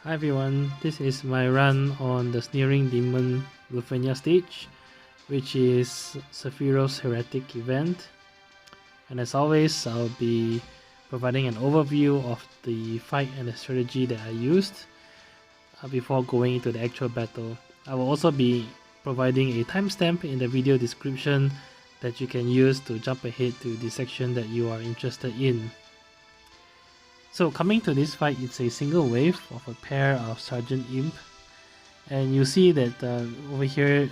Hi everyone, this is my run on the Sneering Demon Lufenia stage, which is Sephiroth's Heretic event. And as always, I'll be providing an overview of the fight and the strategy that I used before going into the actual battle. I will also be providing a timestamp in the video description that you can use to jump ahead to the section that you are interested in. So coming to this fight, it's a single wave of a pair of Sergeant Imp, and you see that over here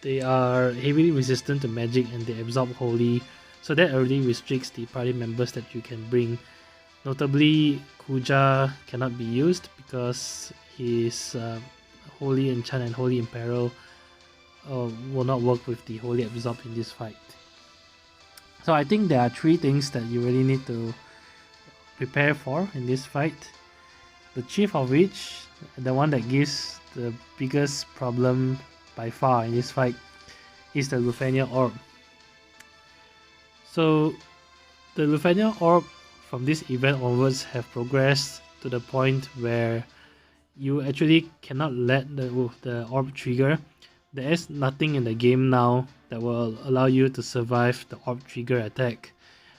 they are heavily resistant to magic and they absorb holy, so that already restricts the party members that you can bring. Notably, Kuja cannot be used because his Holy Enchant and Holy Imperil will not work with the Holy Absorb in this fight. So I think there are three things that you really need to prepare for in this fight. The chief of which, the one that gives the biggest problem by far in this fight, is the Lufenia Orb. So the Lufenia Orb from this event onwards have progressed to the point where you actually cannot let the orb trigger. There is nothing in the game now that will allow you to survive the orb trigger attack.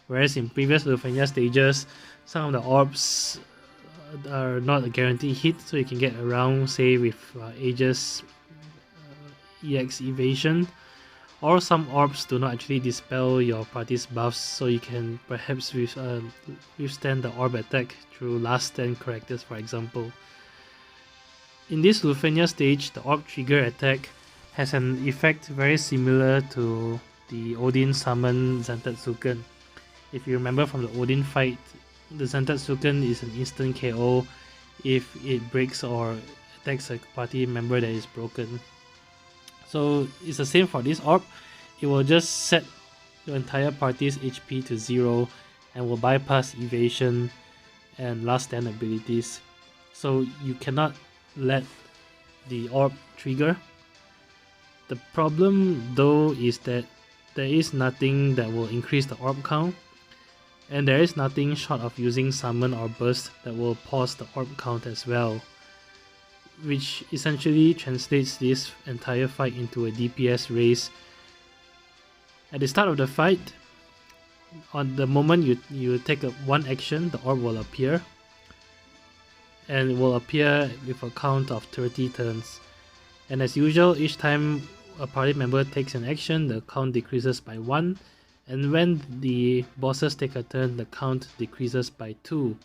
Whereas in previous Lufenia stages, some of the orbs are not a guaranteed hit, so you can get around, say with Aegis EX evasion, or some orbs do not actually dispel your party's buffs, so you can perhaps withstand the orb attack through last stand characters, for example. In this Lufenia stage, the orb trigger attack has an effect very similar to the Odin summon Zantetsuken. If you remember from the Odin fight, the Zantetsuken is an instant KO if it breaks or attacks a party member that is broken. So it's the same for this orb. It will just set your entire party's HP to 0 and will bypass evasion and last stand abilities. So you cannot let the orb trigger. The problem though is that there is nothing that will increase the orb count, and there is nothing short of using summon or burst that will pause the orb count as well, which essentially translates this entire fight into a DPS race. At the start of the fight, on the moment you take one action, the orb will appear, and it will appear with a count of 30 turns. And as usual, each time a party member takes an action, the count decreases by 1, and when the bosses take a turn, the count decreases by 2,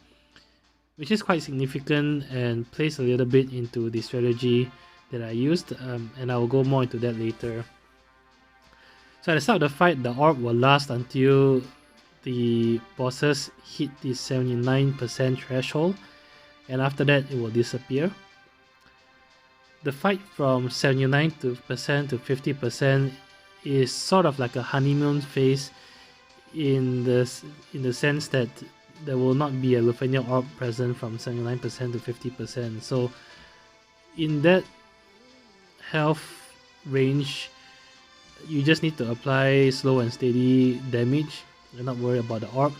which is quite significant and plays a little bit into the strategy that I used, and I will go more into that later. So at the start of the fight, the orb will last until the bosses hit the 79% threshold, and after that it will disappear. The fight from 79% to 50% is sort of like a honeymoon phase in the sense that there will not be a Lufenia orb present from 79% to 50%. So in that health range, you just need to apply slow and steady damage. You're not worried about the orb.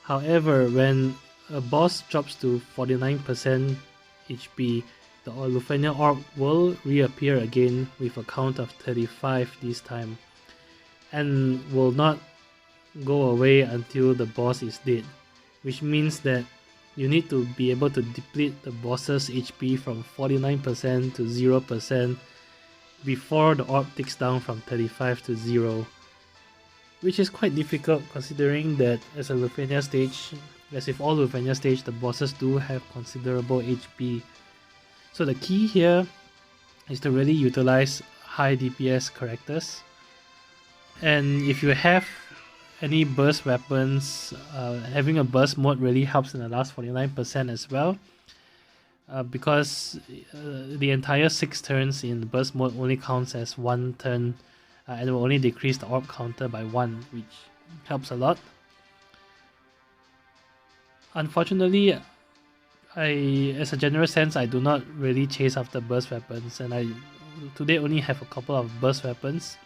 However, when a boss drops to 49% HP, the Lufenia orb will reappear again with a count of 35 this time, and will not go away until the boss is dead, which means that you need to be able to deplete the boss's HP from 49% to 0% before the orb ticks down from 35 to 0, which is quite difficult considering that as a Lufenia stage, as with all Lufenia stage, the bosses do have considerable HP. So the key here is to really utilize high DPS characters, and if you have any burst weapons, having a burst mode really helps in the last 49% as well, because the entire 6 turns in burst mode only counts as 1 turn, and will only decrease the orb counter by 1, which helps a lot. Unfortunately, as a general sense, I do not really chase after burst weapons, and I today only have a couple of burst weapons,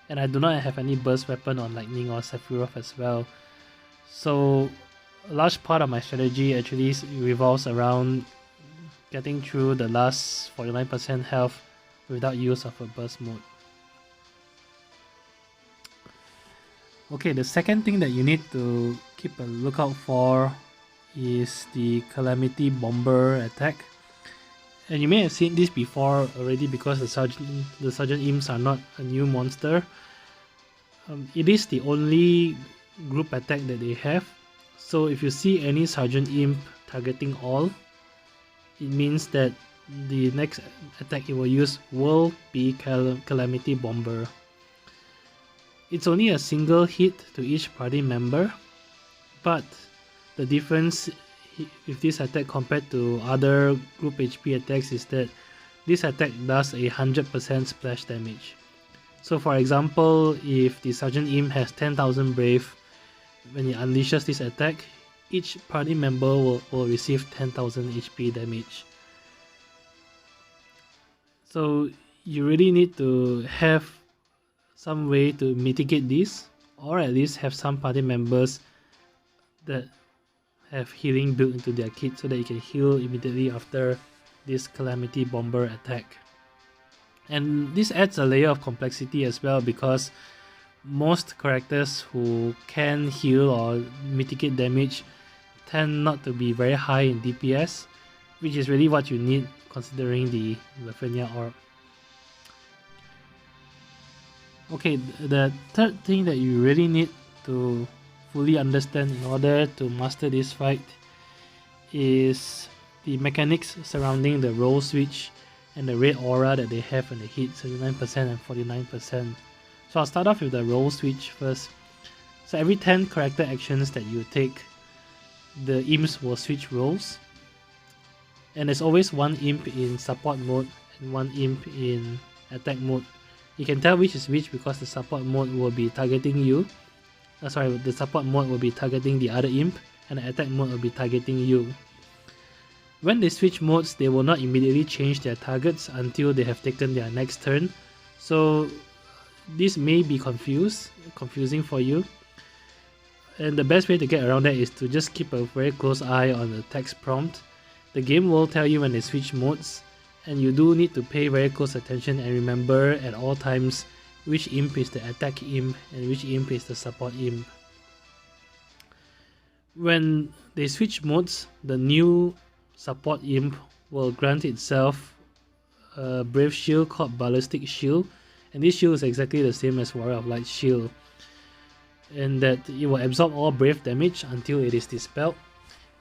and I do not have any burst weapon on Lightning or Sephiroth as well. So a large part of my strategy actually revolves around getting through the last 49% health without use of a burst mode. Okay, the second thing that you need to keep a lookout for is the Calamity Bomber attack. And you may have seen this before already because the Sergeant Imps are not a new monster. It is the only group attack that they have. So if you see any Sergeant Imp targeting all, it means that the next attack it will use will be Calamity Bomber. It's only a single hit to each party member, but the difference with this attack compared to other group HP attacks is that this attack does a 100% splash damage. So for example, if the Sergeant Imp has 10,000 Brave, when he unleashes this attack, each party member will receive 10,000 HP damage. So you really need to have some way to mitigate this, or at least have some party members that have healing built into their kit so that you can heal immediately after this Calamity Bomber attack. And this adds a layer of complexity as well, because most characters who can heal or mitigate damage tend not to be very high in DPS, which is really what you need considering the Lufenia orb. Okay, the third thing that you really need to fully understand in order to master this fight is the mechanics surrounding the roll switch and the red aura that they have when they hit 39% and 49%. So I'll start off with the roll switch first. So every 10 character actions that you take, the imps will switch roles. And there's always one imp in support mode and one imp in attack mode. You can tell which is which because the support mode will be targeting you. The support mode will be targeting the other imp, and the attack mode will be targeting you. When they switch modes, they will not immediately change their targets until they have taken their next turn. So this may be confusing for you. And the best way to get around that is to just keep a very close eye on the text prompt. The game will tell you when they switch modes, and you do need to pay very close attention and remember at all times which imp is the attack imp and which imp is the support imp. When they switch modes, the new support imp will grant itself a brave shield called Ballistic Shield, and this shield is exactly the same as Warrior of Light shield, and that it will absorb all brave damage until it is dispelled,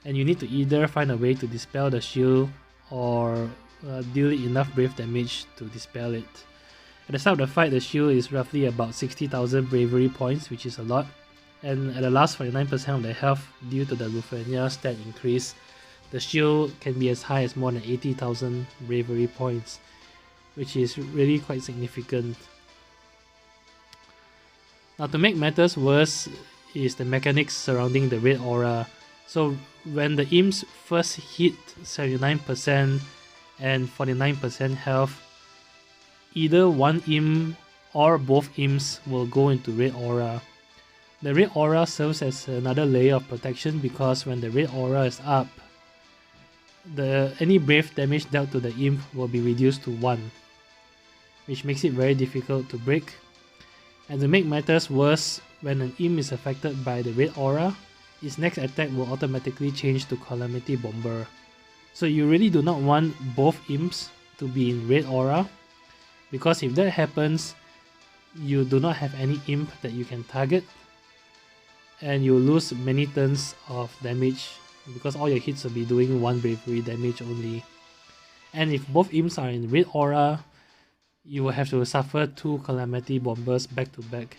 and you need to either find a way to dispel the shield or deal enough brave damage to dispel it. At the start of the fight, the shield is roughly about 60,000 bravery points, which is a lot, and at the last 49% of the health due to the Lufenia stat increase, the shield can be as high as more than 80,000 bravery points, which is really quite significant. Now, to make matters worse is the mechanics surrounding the red aura. So when the imps first hit 79% and 49% health, either one imp or both imps will go into red aura. The red aura serves as another layer of protection because when the red aura is up, any brave damage dealt to the imp will be reduced to 1, which makes it very difficult to break. And to make matters worse, when an imp is affected by the red aura, its next attack will automatically change to Calamity Bomber. So you really do not want both imps to be in red aura, because if that happens, you do not have any imp that you can target, and you lose many turns of damage because all your hits will be doing 1 bravery damage only. And if both imps are in red aura, you will have to suffer 2 Calamity Bombers back to back,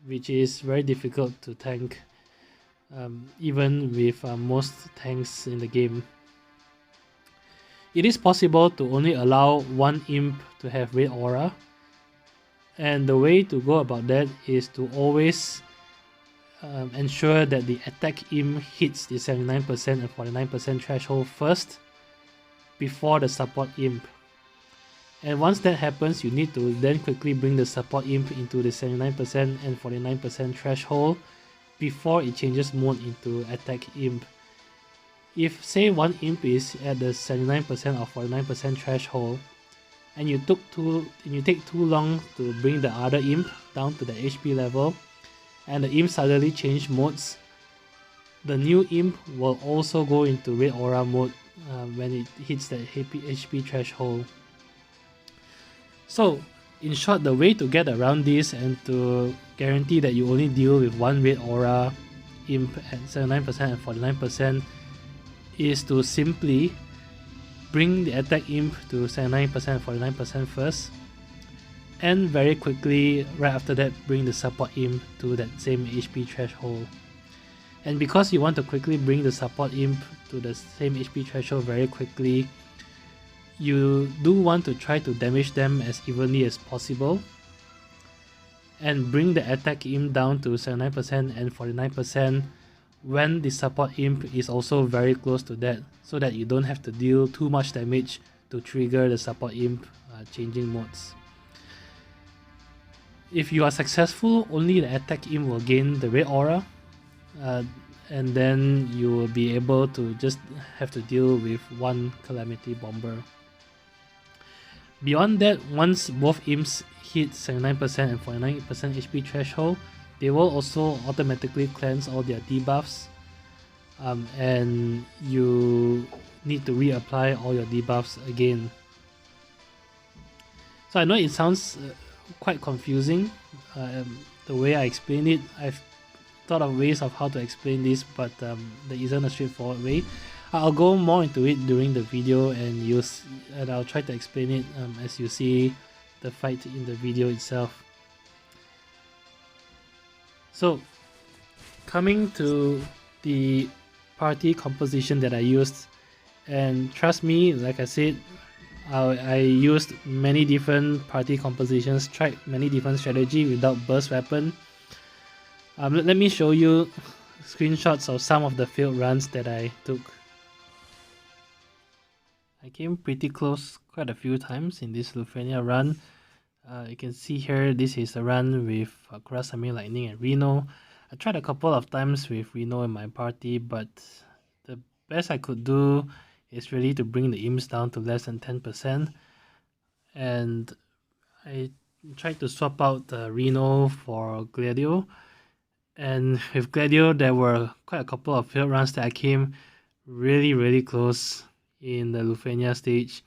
which is very difficult to tank, even with most tanks in the game. It is possible to only allow one imp to have red aura, and the way to go about that is to always ensure that the attack imp hits the 79% and 49% threshold first before the support imp. And once that happens, you need to then quickly bring the support imp into the 79% and 49% threshold before it changes mode into attack imp. If say one imp is at the 79% or 49% threshold, and you take too long to bring the other imp down to the HP level, and the imp suddenly change modes, the new imp will also go into red aura mode when it hits the HP threshold. So in short, the way to get around this and to guarantee that you only deal with one red aura imp at 79% and 49% is to simply bring the attack imp to 79% and 49% first, and very quickly right after that bring the support imp to that same HP threshold. And because you want to quickly bring the support imp to the same HP threshold very quickly, you do want to try to damage them as evenly as possible and bring the attack imp down to 79% and 49% when the support imp is also very close to that, so that you don't have to deal too much damage to trigger the support imp changing modes. If you are successful, only the attack imp will gain the red aura, and then you will be able to just have to deal with one calamity bomber. Beyond that, once both imps hit 79% and 49% HP threshold, they will also automatically cleanse all their debuffs, and you need to reapply all your debuffs again. So I know it sounds quite confusing the way I explain it. I've thought of ways of how to explain this, but there isn't a straightforward way. I'll go more into it during the video, and I'll try to explain it as you see the fight in the video itself. So, coming to the party composition that I used, and trust me, like I said, I used many different party compositions, tried many different strategies without burst weapon. Let me show you screenshots of some of the failed runs that I took. I came pretty close quite a few times in this Lufenia run. You can see here, this is a run with Kurasame-Lightning and Reno. I tried a couple of times with Reno in my party, but the best I could do is really to bring the imps down to less than 10%. And I tried to swap out Reno for Gladio. And with Gladio, there were quite a couple of failed runs that I came really close in the Lufenia stage.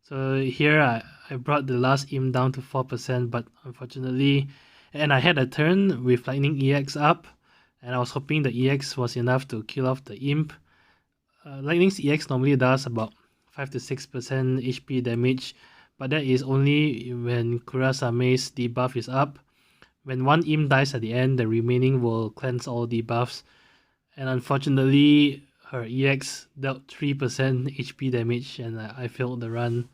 So here I brought the last imp down to 4%, but unfortunately, and I had a turn with Lightning EX up, and I was hoping the EX was enough to kill off the imp. Lightning's EX normally does about 5 to 6% HP damage, but that is only when Kurasame's debuff is up. When one imp dies at the end, the remaining will cleanse all debuffs, and unfortunately her EX dealt 3% HP damage, and I failed the run.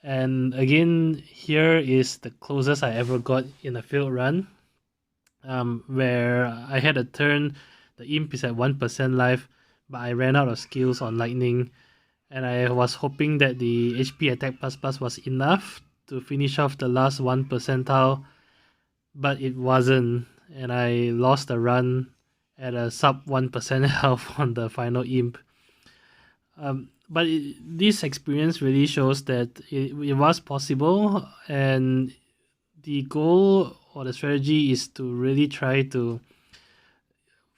And again, here is the closest I ever got in a failed run, where I had a turn, the imp is at 1% life, but I ran out of skills on Lightning, and I was hoping that the HP attack plus was enough to finish off the last 1 percentile, but it wasn't, and I lost the run at a sub 1% health on the final imp. But this experience really shows that it was possible, and the goal or the strategy is to really try to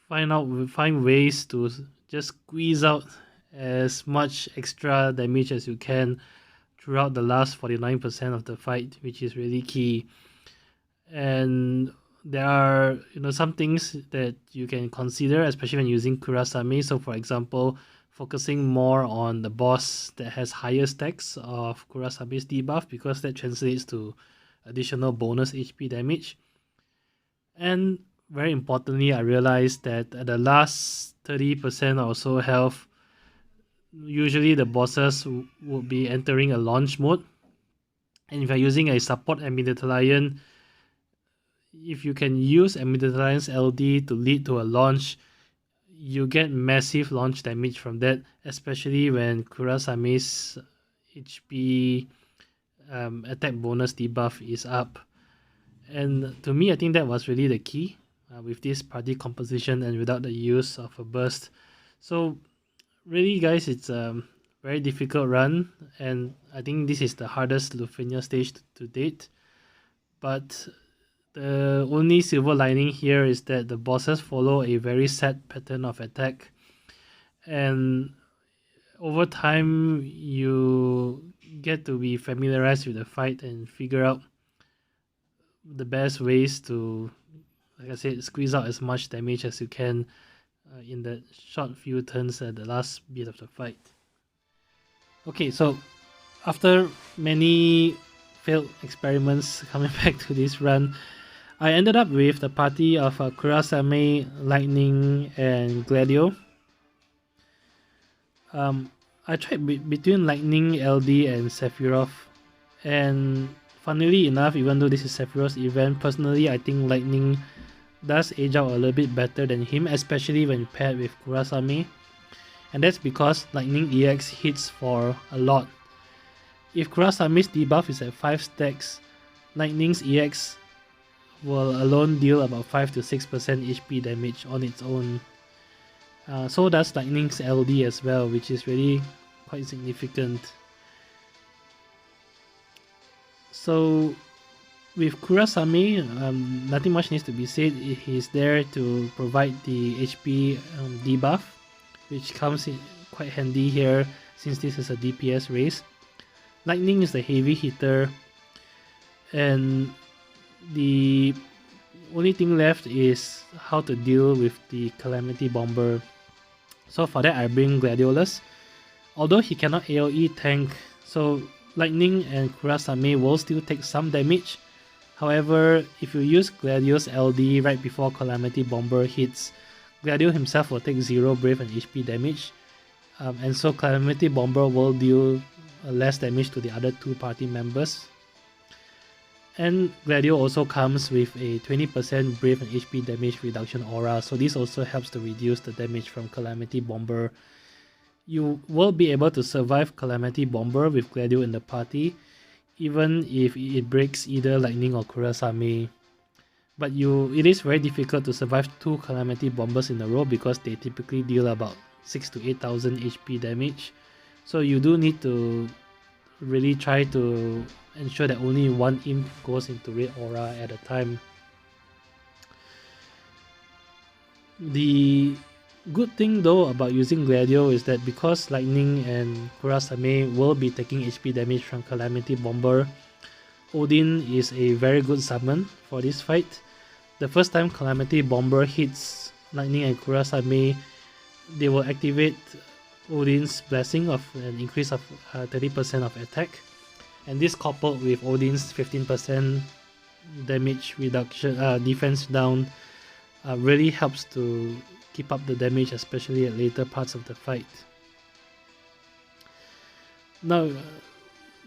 find ways to just squeeze out as much extra damage as you can throughout the last 49% of the fight, which is really key. And there are some things that you can consider, especially when using Kurasame. So for example, focusing more on the boss that has higher stacks of Kurasame's debuff, because that translates to additional bonus HP damage. And very importantly, I realized that at the last 30% or so health, usually the bosses would be entering a launch mode. And if you're using a support Amidatelion, if you can use Amidatelion LD to lead to a launch, you get massive launch damage from that, especially when Kurasame's HP attack bonus debuff is up. And to me, I think that was really the key. with this party composition and without the use of a burst. So really guys, it's a very difficult run, and I think this is the hardest Lufenia stage to date. But the only silver lining here is that the bosses follow a very set pattern of attack, and over time you get to be familiarized with the fight and figure out the best ways to, like I said, squeeze out as much damage as you can in the short few turns at the last bit of the fight. Okay, so after many failed experiments coming back to this run, I ended up with the party of Kurasame, Lightning, and Gladio. I tried between Lightning, LD, and Sephiroth, and funnily enough, even though this is Sephiroth's event, personally I think Lightning does age out a little bit better than him, especially when paired with Kurasame, and that's because Lightning EX hits for a lot. If Kurasame's debuff is at 5 stacks, Lightning's EX will alone deal about 5 to 6% HP damage on its own. So does Lightning's LD as well, which is really quite significant. So with Kurasame, nothing much needs to be said. He's there to provide the HP debuff, which comes in quite handy here since this is a DPS race. Lightning is the heavy hitter, and the only thing left is how to deal with the Calamity Bomber. So for that I bring Gladiolus. Although he cannot AoE tank, so Lightning and Kurasame will still take some damage. However, if you use Gladios LD right before Calamity Bomber hits, Gladio himself will take 0 Brave and HP damage, and so Calamity Bomber will deal less damage to the other 2 party members. And Gladio also comes with a 20% Brave and HP damage reduction aura, so this also helps to reduce the damage from Calamity Bomber. You will be able to survive Calamity Bomber with Gladio in the party, even if it breaks either Lightning or Kurasame. But it is very difficult to survive 2 Calamity Bombers in a row because they typically deal about 6 to 8,000 HP damage. So you do need to really try to ensure that only one imp goes into red aura at a time. The good thing though about using Gladio is that because Lightning and Kurasame will be taking HP damage from Calamity Bomber, Odin is a very good summon for this fight. The first time Calamity Bomber hits Lightning and Kurasame, they will activate Odin's blessing of an increase of 30% of attack, and this coupled with Odin's 15% damage reduction, defense down, really helps to keep up the damage, especially at later parts of the fight. Now,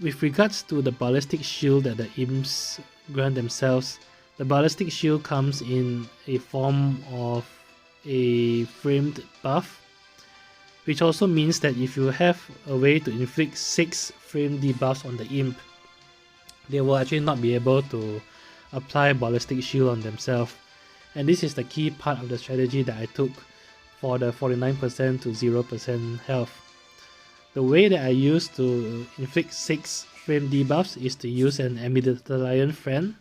with regards to the ballistic shield that the imps grant themselves, the ballistic shield comes in a form of a framed buff, which also means that if you have a way to inflict 6 frame debuffs on the imp, they will actually not be able to apply ballistic shield on themselves. And this is the key part of the strategy that I took for the 49% to 0% health. The way that I use to inflict 6 frame debuffs is to use an Amidatelion friend.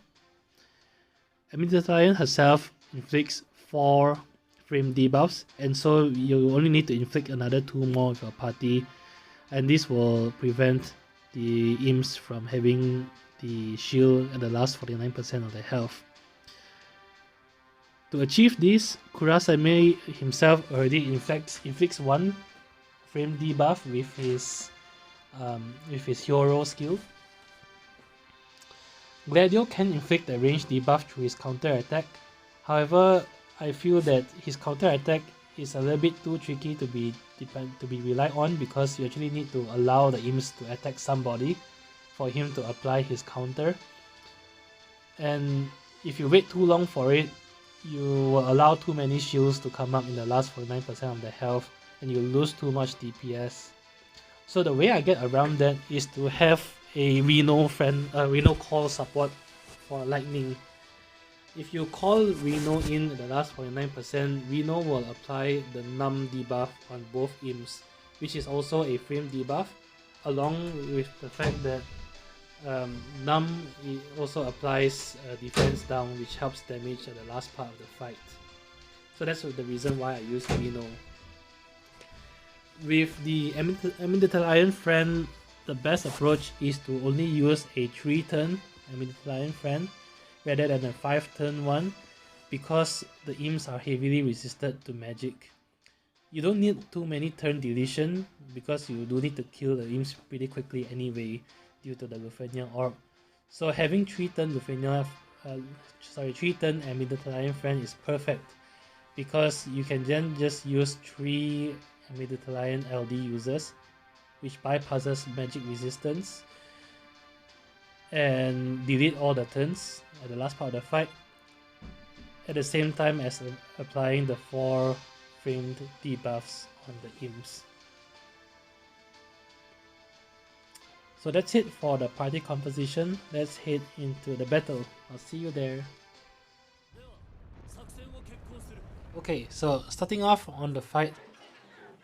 Amidatelion herself inflicts 4 frame debuffs, and so you only need to inflict another 2 more with your party, and this will prevent the imps from having the shield at the last 49% of their health. To achieve this, Kurasame himself already inflicts 1 frame debuff with his Hyoro skill. Gladio can inflict a range debuff through his counter attack. However, I feel that his counter attack is a little bit too tricky to be relied on, because you actually need to allow the imps to attack somebody for him to apply his counter. And if you wait too long for it, you will allow too many shields to come up in the last 49% of the health, and you lose too much DPS. So the way I get around that is to have a Reno call support for Lightning. If you call Reno in at the last 49%, Reno will apply the Numb debuff on both imps, which is also a frame debuff, along with the fact that Numb also applies defense down, which helps damage at the last part of the fight. So that's the reason why I use Reno. With the Amidatelion friend, the best approach is to only use a 3-turn Amidatelion friend rather than a 5-turn one, because the imps are heavily resisted to magic. You don't need too many turn deletion because you do need to kill the imps pretty quickly anyway due to the Lufenia orb. So having 3-turn 3-turn Amidatelion friend is perfect, because you can then just use 3 Amidatelion LD users, which bypasses magic resistance, and delete all the turns at the last part of the fight, at the same time as applying the 4 framed debuffs on the imps. So that's it for the party composition. Let's head into the battle. I'll see you there. Okay, so starting off on the fight,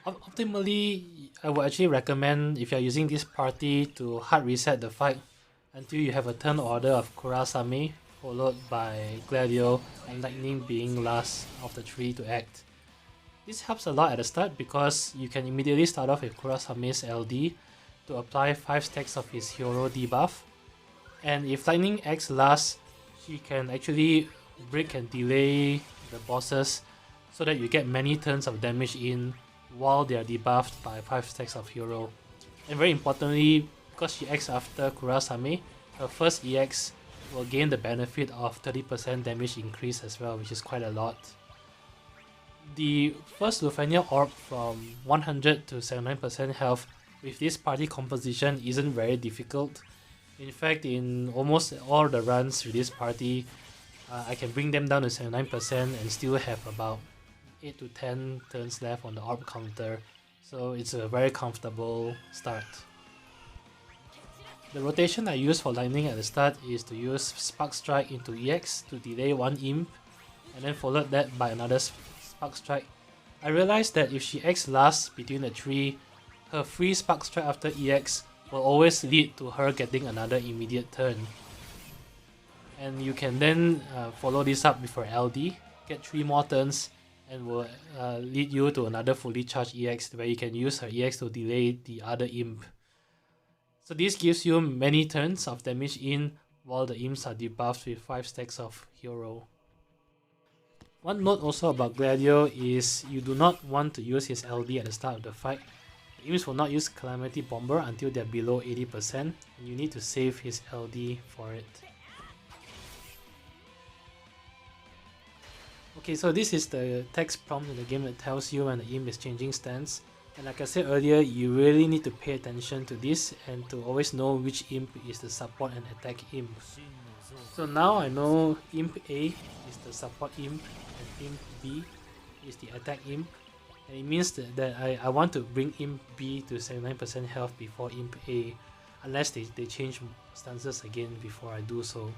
optimally, I would actually recommend, if you're using this party, to hard reset the fight until you have a turn order of Kurasame, followed by Gladio and Lightning being last of the 3 to act. This helps a lot at the start because you can immediately start off with Kurasame's LD to apply 5 stacks of his Hyoro debuff, and if Lightning acts last, he can actually break and delay the bosses so that you get many turns of damage in while they are debuffed by 5 stacks of Hyoro. And very importantly, because she acts after Kurasame, her first EX will gain the benefit of 30% damage increase as well, which is quite a lot. The first Lufenia orb from 100 to 79% health with this party composition isn't very difficult. In fact, in almost all the runs with this party, I can bring them down to 79% and still have about 8 to 10 turns left on the orb counter, so it's a very comfortable start. The rotation I use for Lightning at the start is to use Spark Strike into EX to delay one imp, and then followed that by another Spark Strike. I realized that if she acts last between the 3, her free Spark Strike after EX will always lead to her getting another immediate turn. And you can then follow this up with her LD, get 3 more turns, and will lead you to another fully charged EX where you can use her EX to delay the other imp. So this gives you many turns of damage in while the imps are debuffed with 5 stacks of Hyoro. One note also about Gladio is you do not want to use his LD at the start of the fight. The imps will not use Calamity Bomber until they are below 80%, and you need to save his LD for it. Okay, so this is the text prompt in the game that tells you when the imp is changing stance. And like I said earlier, you really need to pay attention to this and to always know which imp is the support and attack imp. So now I know imp A is the support imp and imp B is the attack imp. And it means that I want to bring imp B to 79% health before imp A, unless they change stances again before I do so.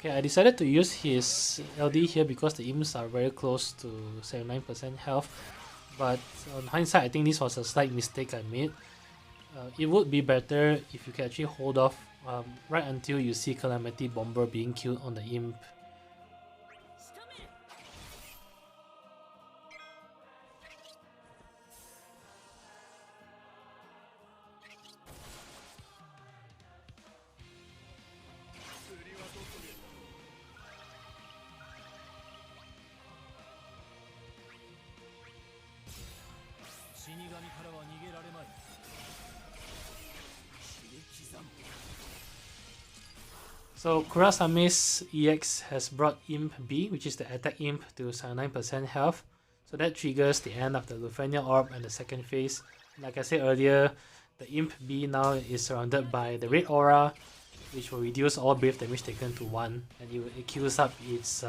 Okay, I decided to use his LD here because the imps are very close to 79% health, but on hindsight I think this was a slight mistake I made. It would be better if you can actually hold off right until you see Calamity Bomber being killed on the imp. So Kurasame's EX has brought Imp B, which is the attack Imp, to 79% health. So that triggers the end of the Lufenia Orb and the second phase. Like I said earlier, the Imp B now is surrounded by the Red Aura, which will reduce all brave damage taken to 1, and it queues up its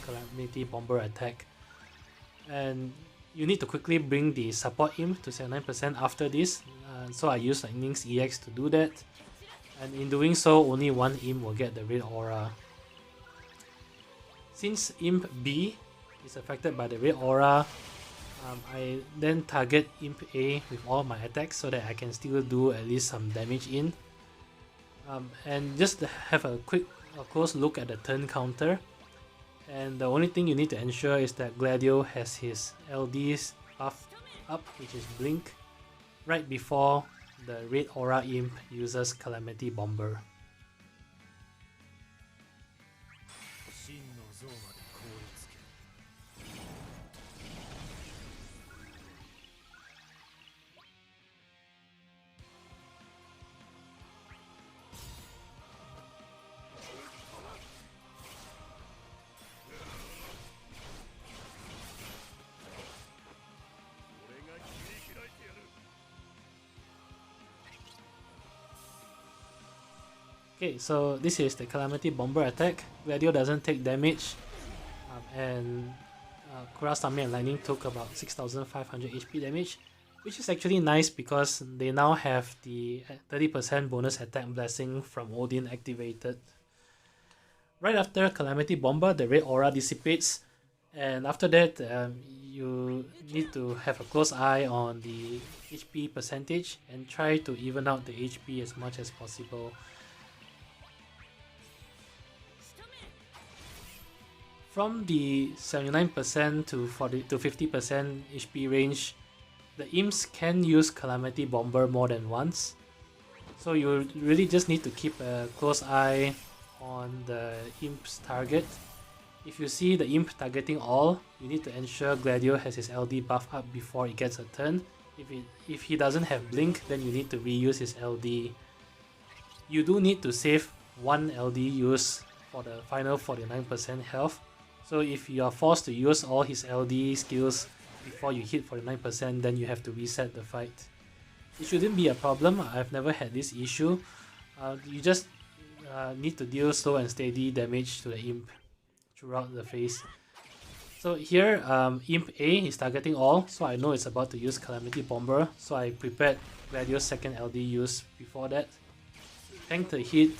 Calamity Bomber attack. And you need to quickly bring the support Imp to 79% after this, so I use Lightning's EX to do that. And in doing so, only one Imp will get the Red Aura. Since Imp B is affected by the Red Aura, I then target Imp A with all my attacks so that I can still do at least some damage in. And just have a close look at the turn counter. And the only thing you need to ensure is that Gladio has his LDs buff up, which is Blink, right before the Red Aura Imp uses Calamity Bomber. Okay, so this is the Calamity Bomber attack. Gladio doesn't take damage, and Kurasame and Lightning took about 6500 HP damage, which is actually nice because they now have the 30% bonus attack blessing from Odin activated. Right after Calamity Bomber, the Red Aura dissipates, and after that you need to have a close eye on the HP percentage and try to even out the HP as much as possible. From the 79% to 50% HP range, the imps can use Calamity Bomber more than once. So you really just need to keep a close eye on the imp's target. If you see the imp targeting all, you need to ensure Gladio has his LD buff up before it gets a turn. If he doesn't have Blink, then you need to reuse his LD. You do need to save one LD use for the final 49% health. So if you are forced to use all his LD skills before you hit 49%, then you have to reset the fight. It shouldn't be a problem. I've never had this issue. You just need to deal slow and steady damage to the imp throughout the phase. So here, Imp A is targeting all, so I know it's about to use Calamity Bomber, so I prepared Gladio's second LD use before that. Tanked the hit.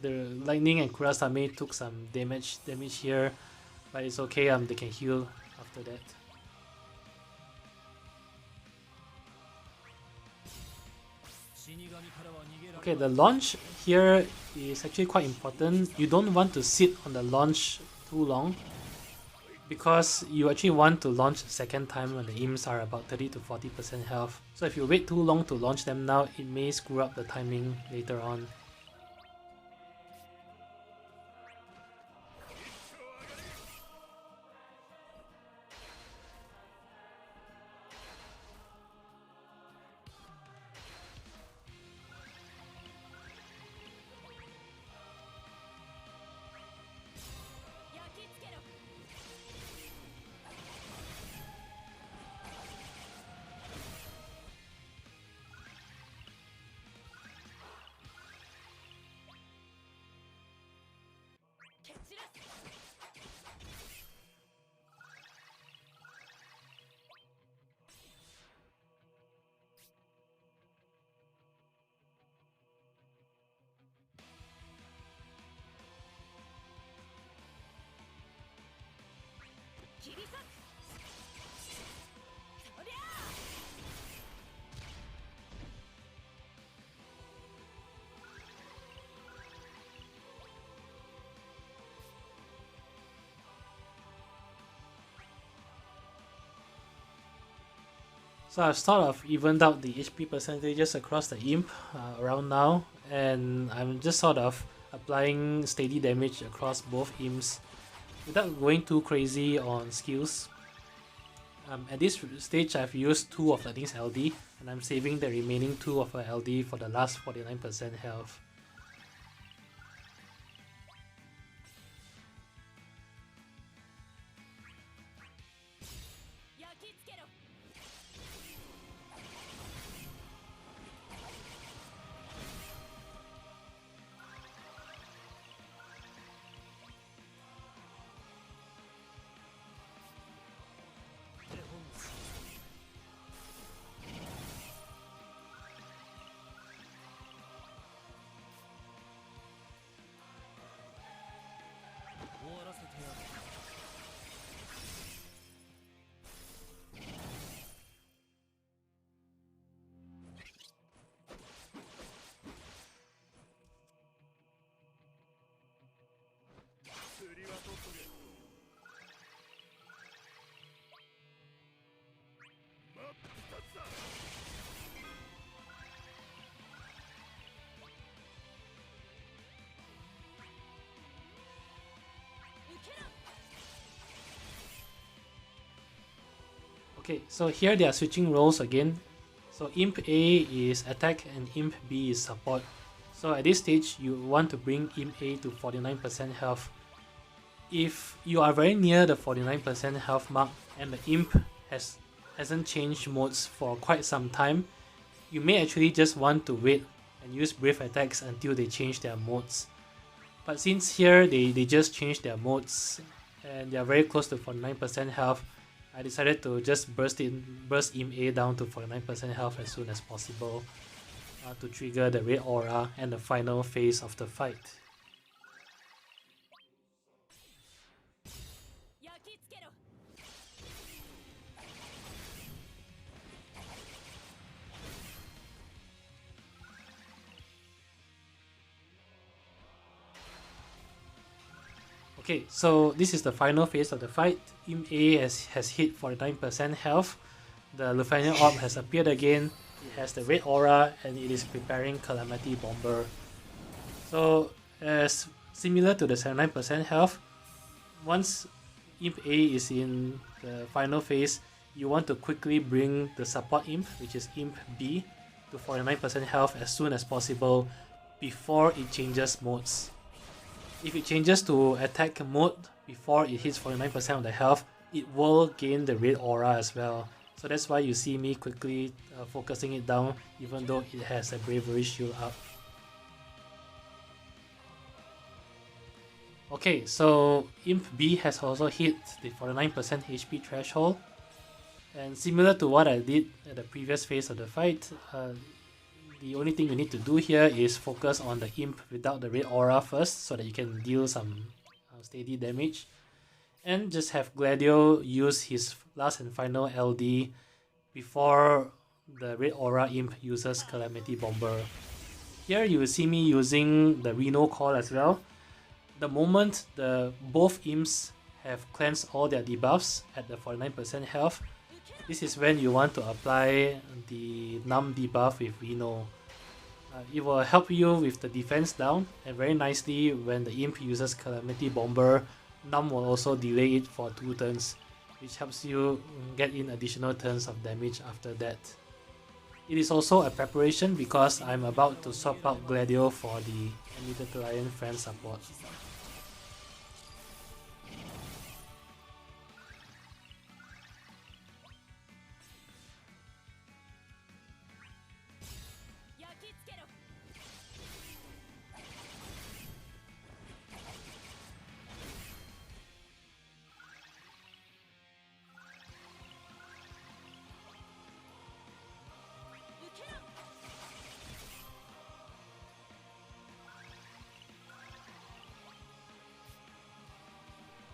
The Lightning and Kurasame took some damage here, but it's okay, they can heal after that. Okay, the launch here is actually quite important. You don't want to sit on the launch too long, because you actually want to launch a second time when the imps are about 30 to 40% health. So if you wait too long to launch them now, it may screw up the timing later on. So I've sort of evened out the HP percentages across the imp around now, and I'm just sort of applying steady damage across both imps without going too crazy on skills. At this stage, I've used 2 of Lightning's LD, and I'm saving the remaining 2 of her LD for the last 49% health. Okay, so here they are switching roles again. So Imp A is attack and Imp B is support. So at this stage, you want to bring Imp A to 49% health. If you are very near the 49% health mark and the Imp hasn't changed modes for quite some time, you may actually just want to wait and use brief attacks until they change their modes. But since here they just changed their modes and they are very close to 49% health, I decided to just burst Imp A down to 49% health as soon as possible to trigger the red aura and the final phase of the fight. Okay, so this is the final phase of the fight. Imp A has hit 49% health. The Lufenia orb has appeared again. It has the red aura and it is preparing Calamity Bomber. So as similar to the 79% health, once Imp A is in the final phase, you want to quickly bring the support Imp, which is Imp B, to 49% health as soon as possible before it changes modes. If it changes to attack mode before it hits 49% of the health, it will gain the red aura as well. So that's why you see me quickly focusing it down even though it has a bravery shield up. Okay, so Imp B has also hit the 49% HP threshold. And similar to what I did at the previous phase of the fight, the only thing you need to do here is focus on the Imp without the red aura first so that you can deal some steady damage. And just have Gladio use his last and final LD before the red aura Imp uses Calamity Bomber. Here you will see me using the Reno call as well. The moment both Imps have cleansed all their debuffs at the 49% health, this is when you want to apply the Numb debuff with Reno. It will help you with the defense down, and very nicely when the Imp uses Calamity Bomber, Numb will also delay it for 2 turns, which helps you get in additional turns of damage after that. It is also a preparation because I'm about to swap out Gladio for the Amidatelion friend support.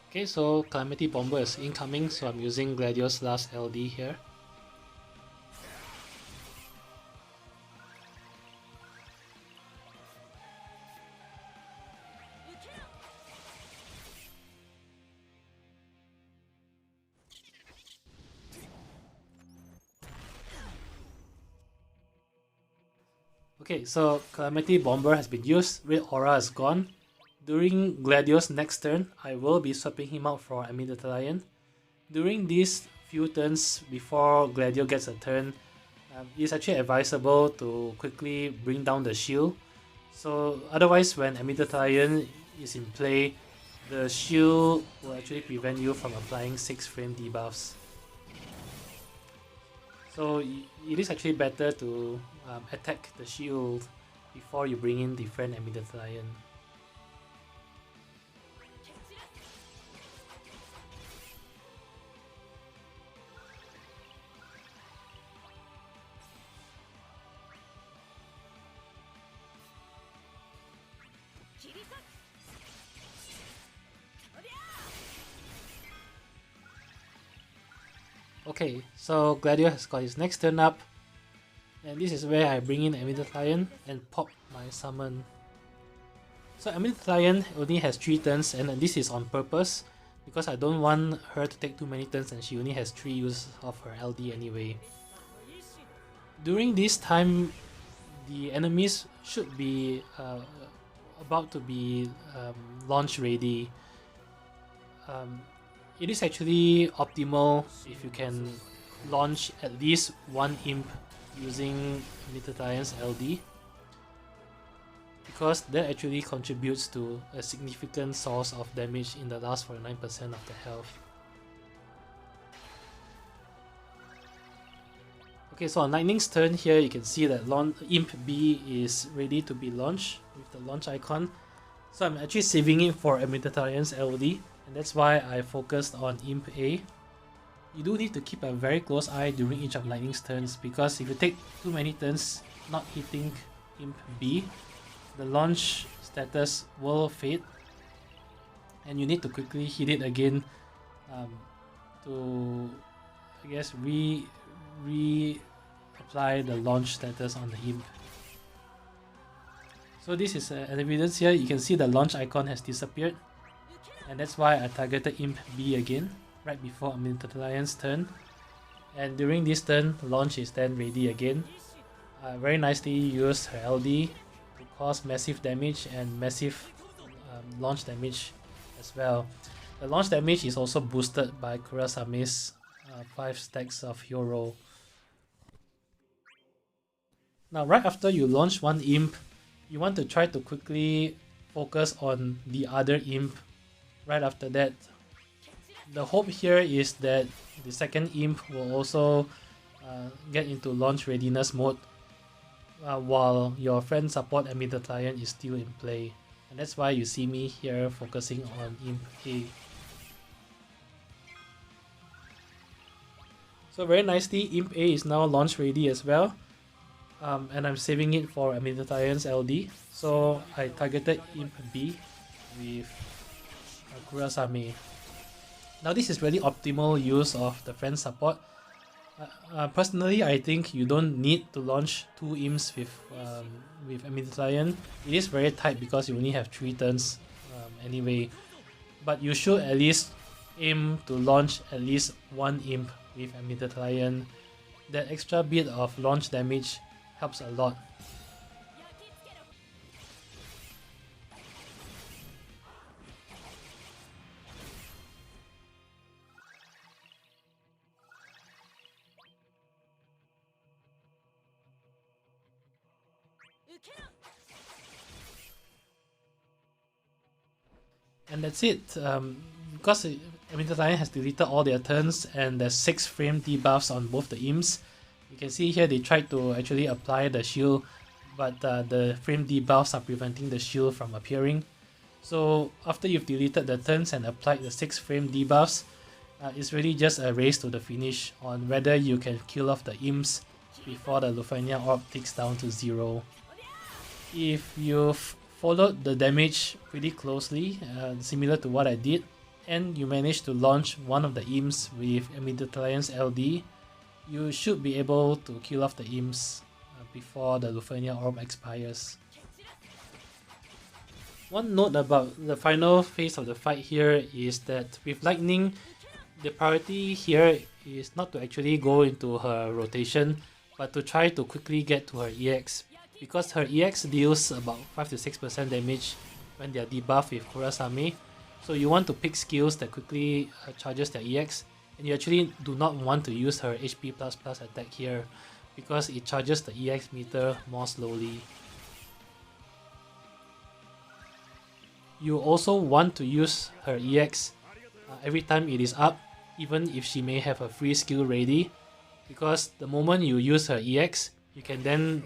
Okay, so Calamity Bomber is incoming, so I'm using Gladio's last LD here. Okay, so Calamity Bomber has been used, red aura is gone. During Gladio's next turn, I will be swapping him out for Amidatelion. During these few turns before Gladio gets a turn, it's actually advisable to quickly bring down the shield. So otherwise when Amidatelion is in play, the shield will actually prevent you from applying 6 frame debuffs. So it is actually better to attack the shield before you bring in the friend Amidatelion. Okay, so Gladio has got his next turn up, and this is where I bring in Amidatelion and pop my summon. So Amidatelion only has 3 turns, and this is on purpose because I don't want her to take too many turns and she only has 3 use of her LD anyway. During this time, the enemies should be about to be launch ready. It is actually optimal if you can launch at least one imp using Amidatelion LD, because that actually contributes to a significant source of damage in the last 49% of the health. Okay, so on Lightning's turn here, you can see that Imp B is ready to be launched with the launch icon. So I'm actually saving it for Amidatelion LD, and that's why I focused on Imp A. You do need to keep a very close eye during each of Lightning's turns, because if you take too many turns not hitting Imp B, the launch status will fade, and you need to quickly hit it again to, I guess, apply the launch status on the imp. So this is an evidence here. You can see the launch icon has disappeared, and that's why I targeted imp B again right before Amidatellion's turn. And during this turn, launch is then ready again. Very nicely used her LD to cause massive damage and massive launch damage as well. The launch damage is also boosted by Kurasame's 5 stacks of Hyoro. Now, right after you launch one imp, you want to try to quickly focus on the other imp right after that. The hope here is that the second imp will also get into launch readiness mode while your friend support Amidatelion is still in play. And that's why you see me here focusing on imp A. So very nicely, imp A is now launch ready as well. And I'm saving it for Amidatellion's LD. So I targeted imp B with Kurasame. Now this is really optimal use of the friend support. Personally, I think you don't need to launch 2 imps with Amidatelion. It is very tight because you only have 3 turns anyway. But you should at least aim to launch at least 1 imp with Amidatelion. That extra bit of launch damage helps a lot. And that's it. Because Amidatelion has deleted all their turns and there's 6 frame debuffs on both the imps. You can see here they tried to actually apply the shield, but the frame debuffs are preventing the shield from appearing. So after you've deleted the turns and applied the 6 frame debuffs, it's really just a race to the finish on whether you can kill off the imps before the Lufenia orb ticks down to 0. If you've followed the damage pretty closely, similar to what I did, and you manage to launch one of the imps with Amidatellion's LD, you should be able to kill off the imps before the Lufenia orb expires. One note about the final phase of the fight here is that with Lightning, the priority here is not to actually go into her rotation, but to try to quickly get to her EX, because her EX deals about 5-6% damage when they are debuffed with Kurasame. So you want to pick skills that quickly charges their EX, and you actually do not want to use her HP++ attack here because it charges the EX meter more slowly. You also want to use her EX every time it is up, even if she may have a free skill ready, because the moment you use her EX, you can then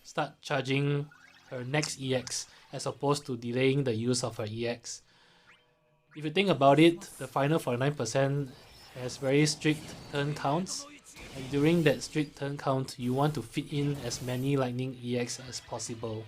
start charging her next EX as opposed to delaying the use of her EX. If you think about it, the final 49% has very strict turn counts, and during that strict turn count, you want to fit in as many Lightning EX as possible.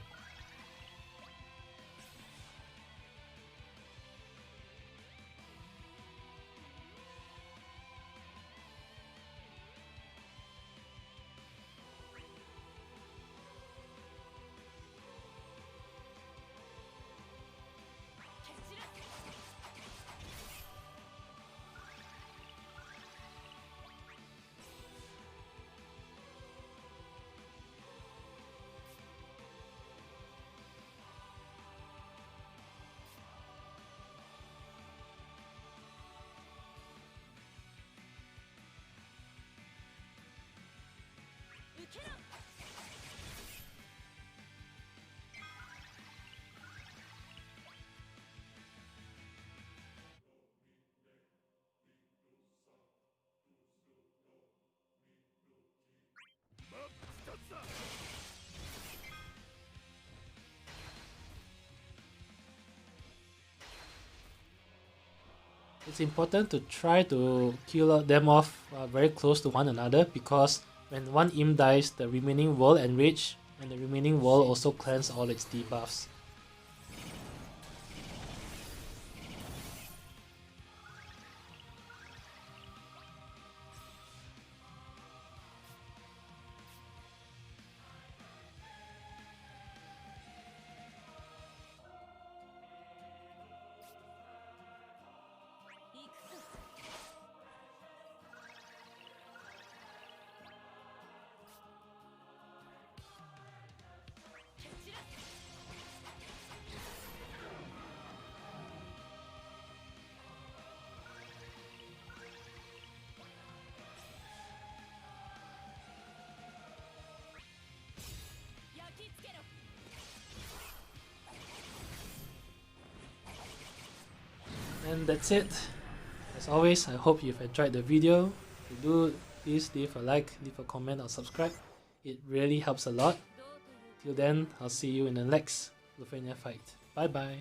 It's important to try to kill them off very close to one another, because when one imp dies, the remaining will enrage, and the remaining will also cleanse all its debuffs. And that's it. As always, I hope you've enjoyed the video. If you do, please leave a like, leave a comment, or subscribe. It really helps a lot. Till then, I'll see you in the next Lufenia fight. Bye bye.